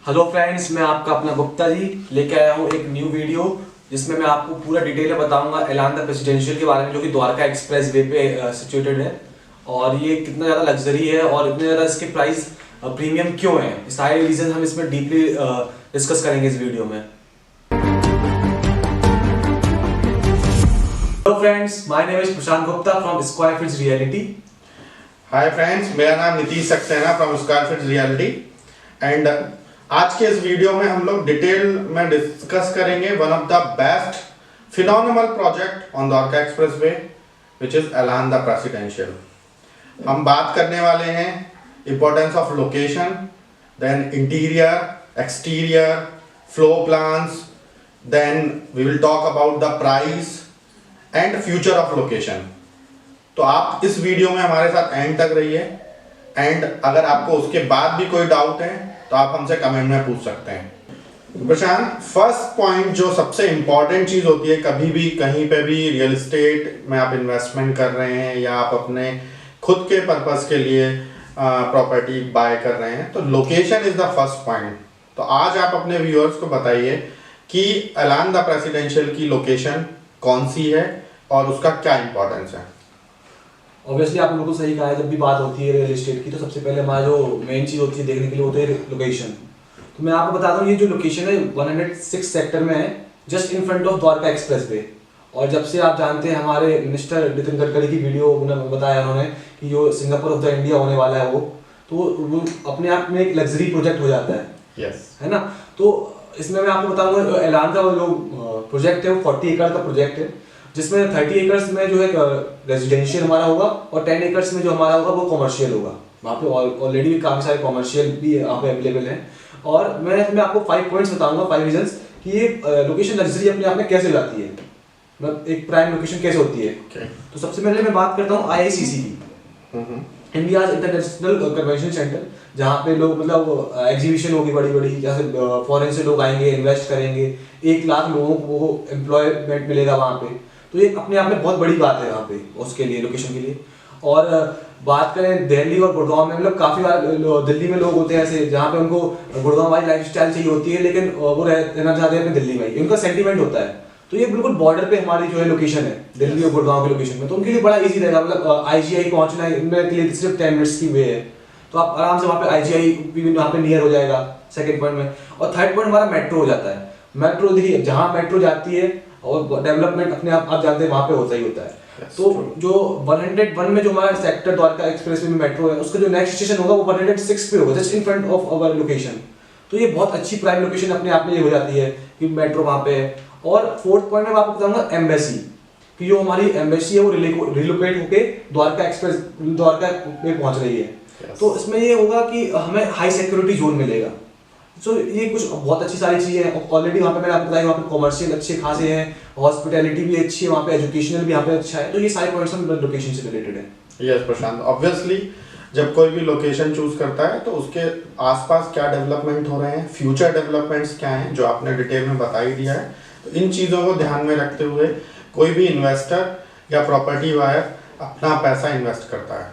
Hello friends, मैं आपका अपना गुप्ता जी लेके आया हूँ एक न्यू वीडियो जिसमें मैं आपको पूरा डिटेल में बताऊंगा एलांदा प्रेसिडेंशियल के बारे में, जो कि द्वारका एक्सप्रेस वे पे सिचुएटेड है। और ये कितना ज़्यादा लग्जरी है और इतने ज़्यादा इसके प्राइस प्रीमियम क्यों है, ये सारे रीजन हम इसमें डीपली डिस्कस करेंगे इस वीडियो में। Hello friends, my name is Prashant Gupta from square fits reality. Hi friends, मेरा नाम Nitish Saxena from square fits reality. And आज के इस वीडियो में हम लोग डिटेल में डिस्कस करेंगे one of the best phenomenal project on Dwarka expressway which is Elan the presidential. हम बात करने वाले हैं importance of location, then interior, exterior, floor plans, then we will talk about the price and future of location. तो आप इस video में हमारे साथ एंड तक रहिए। एंड अगर आपको उसके बाद भी कोई डाउट है तो आप हमसे कमेंट में पूछ सकते हैं। प्रशांत, फर्स्ट पॉइंट जो सबसे इंपॉर्टेंट चीज होती है कभी भी कहीं पे भी रियल एस्टेट में आप इन्वेस्टमेंट कर रहे हैं या आप अपने खुद के पर्पस के लिए प्रॉपर्टी बाय कर रहे हैं, तो location is the first point. तो आज आप अपने व्यूअर्स को बताइए कि एलांदा प्रेसिडेंशियल की लोकेशन कौन सी है और उसका क्या इंपॉर्टेंस है। ऑब्वियसली आपने बिल्कुल सही कहा है, जब भी बात होती है रियल एस्टेट की तो सबसे पहले हमारा जो मेन चीज़ होती है देखने के लिए होती है लोकेशन। तो मैं आपको बता दूं, ये जो लोकेशन है 106 सेक्टर में है, just in front of Dwarka express way. और जब से आप जानते हैं हमारे मिनिस्टर नितिन गडकरी की वीडियो बताया उन्होंने कि जो सिंगापुर ऑफ द इंडिया होने वाला है वो अपने आप में एक लग्जरी प्रोजेक्ट हो जाता है। यस, है ना। तो इसमें मैं आपको बताऊंगा एलांदा का जो प्रोजेक्ट है वो 40 एकड़ का प्रोजेक्ट है, जिसमें 30 एकर्स में जो है रेजिडेंशियल हमारा होगा और 10 एकर्स में जो हमारा होगा वो कॉमर्शियल होगा। वहाँ पे ऑलरेडी भी काफ़ी सारे कॉमर्शियल भी यहाँ पे अवेलेबल हैं। और मैं इसमें आपको 5 पॉइंट्स बताऊंगा, 5 रीजंस कि ये लोकेशन लग्जरी अपने आप में कैसे लाती है, मतलब एक प्राइम लोकेशन कैसे होती है। तो सबसे पहले मैं बात करता हूँ IICC की, इंडिया इंटरनेशनल कन्वेंशन सेंटर, जहाँ पे लोग मतलब एग्जीबिशन होगी बड़ी बड़ी, जैसे फॉरेन से लोग आएंगे, इन्वेस्ट करेंगे, 1 लाख लोगों को एम्प्लॉयमेंट मिलेगा वहाँ पे। तो ये अपने आप में बहुत बड़ी बात है यहाँ पे उसके लिए, लोकेशन के लिए। और बात करें दिल्ली और गुड़गांव में, मतलब काफ़ी बार दिल्ली में लोग होते हैं ऐसे जहाँ पे उनको गुड़गांव वाली लाइफस्टाइल चाहिए होती है, लेकिन वो रहना चाहते हैं अपने दिल्ली में ही, उनका सेंटीमेंट होता है। तो ये बिल्कुल बॉर्डर पे हमारी जो है लोकेशन है, दिल्ली और गुड़गांव की लोकेशन में, तो उनके लिए बड़ा इजी रहेगा। मतलब IGI पहुंचना इनके लिए सिर्फ 10 मिनट्स की वे है, तो आप आराम से वहाँ पे IGI भी वहाँ पे नियर हो जाएगा सेकंड पॉइंट में। और थर्ड पॉइंट हमारा मेट्रो हो जाता है। मेट्रो देखिए, जहाँ मेट्रो जाती है और डेवलपमेंट अपने आप जानते हैं वहाँ पे होता ही होता है। तो जो 101 में जो हमारा सेक्टर द्वारका एक्सप्रेस में मेट्रो है, उसका जो नेक्स्ट स्टेशन होगा वो 106 पे होगा, just in front of our location. तो ये बहुत अच्छी प्राइम लोकेशन अपने आप में ये हो जाती है कि मेट्रो वहाँ पे है। और फोर्थ पॉइंट में मैं आपको बताऊंगा एम्बेसी, कि जो हमारी एम्बेसी है वो रिलोकेट होके द्वारका एक्सप्रेस द्वारका में पहुंच रही है। तो इसमें ये होगा कि हमें हाई सिक्योरिटी जोन मिलेगा। सो ये कुछ बहुत अच्छी सारी चीज़ें हैं। ऑलरेडी वहाँ पे मैंने आपको बताया, वहाँ पे कॉमर्शियल अच्छे खासे हैं, हॉस्पिटैलिटी भी अच्छी है वहाँ पे, एजुकेशनल भी यहाँ पे अच्छा है। तो ये सारे पॉइंट्स लोकेशन से रिलेटेड है। यस प्रशांत, ऑब्वियसली जब कोई भी लोकेशन चूज करता है तो उसके आसपास क्या डेवलपमेंट हो रहे हैं, फ्यूचर डेवलपमेंट्स क्या हैं, जो आपने डिटेल में बता ही दिया है। तो इन चीज़ों को ध्यान में रखते हुए कोई भी इन्वेस्टर या प्रॉपर्टी बायर अपना पैसा इन्वेस्ट करता है।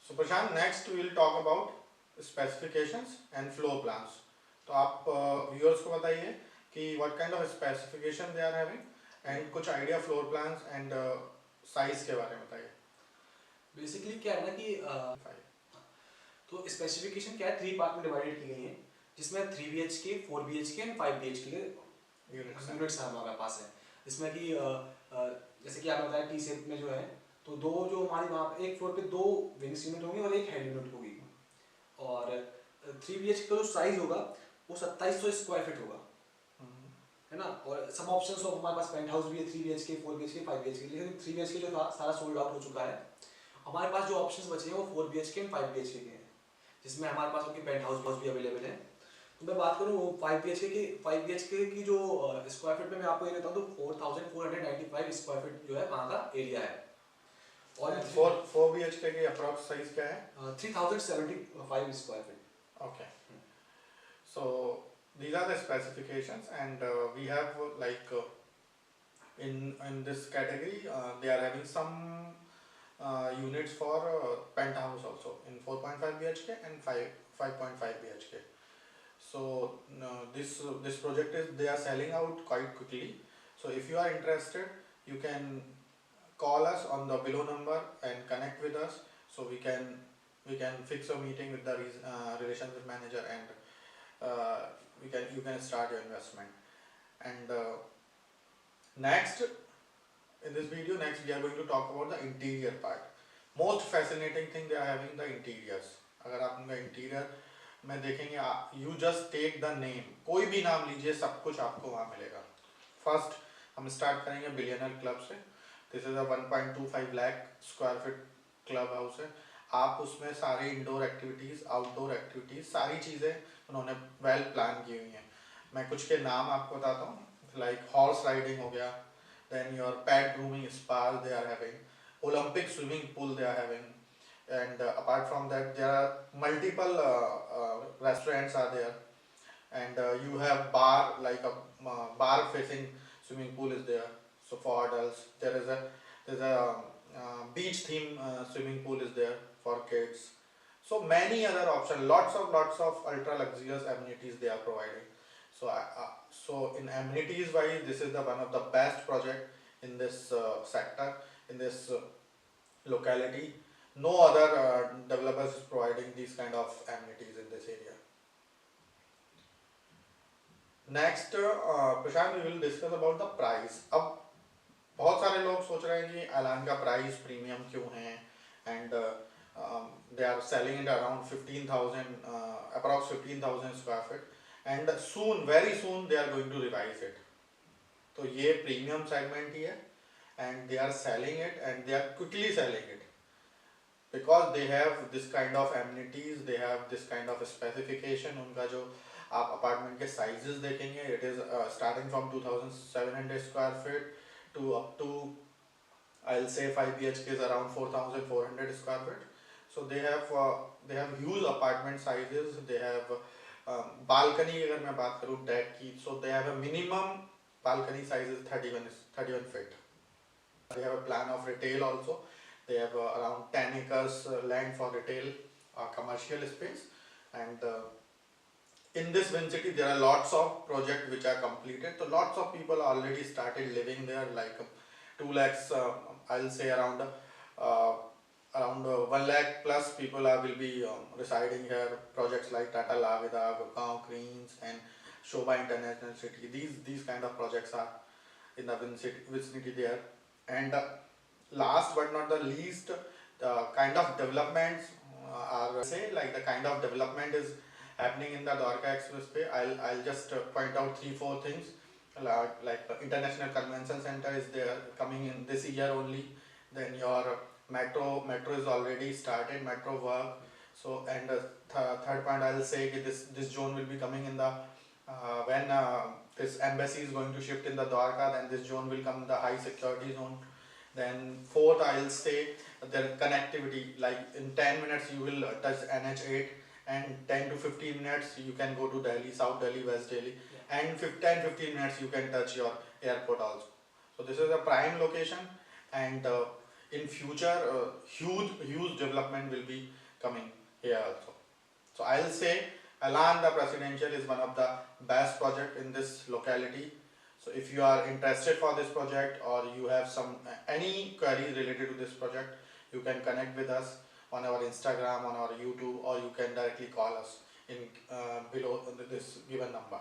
So Prashant, next we will talk about specifications and floor plans. तो आप व्यूअर्स को बताइए कि what kind of specification they are having and कुछ idea floor plans and size के बारे में बताइए। बेसिकली क्या है ना कि तो स्पेसिफिकेशन क्या है, 3 पार्ट में डिवाइडेड की गई है, जिसमें 3 BHK, 4 BHK एंड 5 BHK के यूनिट्स हमारे पास है। जिसमें कि जैसे कि आपने बताया T शेप में जो है, तो दो जो हमारी वहाँ पे एक फ्लोर पे 2 विंग्स यूनिट होंगी और एक हेड यूनिट होगी। और 3 BHK का जो साइज होगा वो 2700 स्क्वायर फीट होगा, है ना। और सब ऑप्शंस ऑफ हमारे पास पेंट हाउस भी है, 3 BHK, 4 BHK, 5 BHK, लेकिन 3 BHK जो था सारा सोल्ड आउट हो चुका है। हमारे पास जो ऑप्शंस बचे हैं वो 4 BHK एंड 5 BHK के हैं, जिसमें हमारे पास उनके पेंट हाउस भी अवेलेबल है। तो मैं बात करूँ 5 BHK की जो स्क्वायर फीट में मैं आपको ये देता हूँ, तो 4495 स्क्वायर फीट जो है वहाँ का एरिया है। और 4 BHK की अप्रॉक्स साइज क्या है? 3075 square feet. Okay. So these are the specifications, and we have in this category they are having some units for penthouse also in 4.5 BHK and 5.5 BHK. So this project is they are selling out quite quickly. So if you are interested, you can call us on the below number and connect with us. So we can fix a meeting with the relationship manager, and you can start your investment. And next in this video, next we are going to talk about the interior part. Most fascinating thing they are having the interiors. अगर आप उनका interior में देखेंगे, you just take the name, कोई भी नाम लीजिए, सब कुछ आपको वहाँ मिलेगा. फर्स्ट हम स्टार्ट करेंगे बिलियनर क्लब से. This is a 1.25 lakh square feet club house है. आप उसमें सारी इंडोर एक्टिविटीज़, आउटडोर एक्टिविटीज़, सारी चीज़ें उन्होंने वेल प्लान की हुई हैं. मैं कुछ के नाम आपको बताता हूँ. लाइक हॉर्स राइडिंग हो गया, then your pet grooming spa they are having, Olympic swimming pool they are having, and apart from that there are multiple restaurants are there, and you have bar, like a bar facing swimming pool is there. So for adults there's a beach theme swimming pool is there for kids. So many other options, lots of ultra luxurious amenities they are providing. So in amenities wise, this is the one of the best project in this sector, in this locality. No other developers is providing these kind of amenities in this area. Next, Prashant, we will discuss about the price. अब बहुत सारे लोग सोच रहे हैं कि एलान का प्राइस प्रीमियम क्यों है, and they are selling it around 15,000, approx 15,000 square feet, and soon, very soon they are going to revise it. तो ये प्रीमियम सेगमेंट ही है, and they are selling it, and they are quickly selling it because they have this kind of amenities, they have this kind of specification. उनका जो आप apartment के sizes देखेंगे, it is starting from 2,700 square feet to up to, I'll say 5 BHK is around 4,400 square feet. So they have huge apartment sizes. They have balcony, अगर मैं बात करूँ deck की, so they have a minimum balcony size is 31 feet. They have a plan of retail also. They have around 10 acres land for retail commercial space, and in this Vincity there are lots of projects which are completed. So lots of people already started living there, like 2 lakhs, I'll say around 1 lakh plus people will be residing here. Projects like Tata Lavida, Gurgaon Greens, and Shobha International City. These kind of projects are in the vicinity there. And last but not the least, the kind of developments are, say, like the kind of development is happening in the Dwarka Expressway. I'll just point out 3-4 things. Like International Convention Center is there, coming in this year only. Then your metro is already started, metro work. So, and third point I'll say this zone will be coming in the when this embassy is going to shift in the Dwarka, then this zone will come the high security zone. Then fourth, I'll say the connectivity, like in 10 minutes you will touch NH8, and 10 to 15 minutes you can go to Delhi, South Delhi, West Delhi, and 10-15 minutes you can touch your airport also. So this is a prime location, and in future huge development will be coming here also. So I'll say Elan the Presidential is one of the best project in this locality. So if you are interested for this project, or you have some any queries related to this project, you can connect with us on our Instagram, on our YouTube, or you can directly call us in below this given number.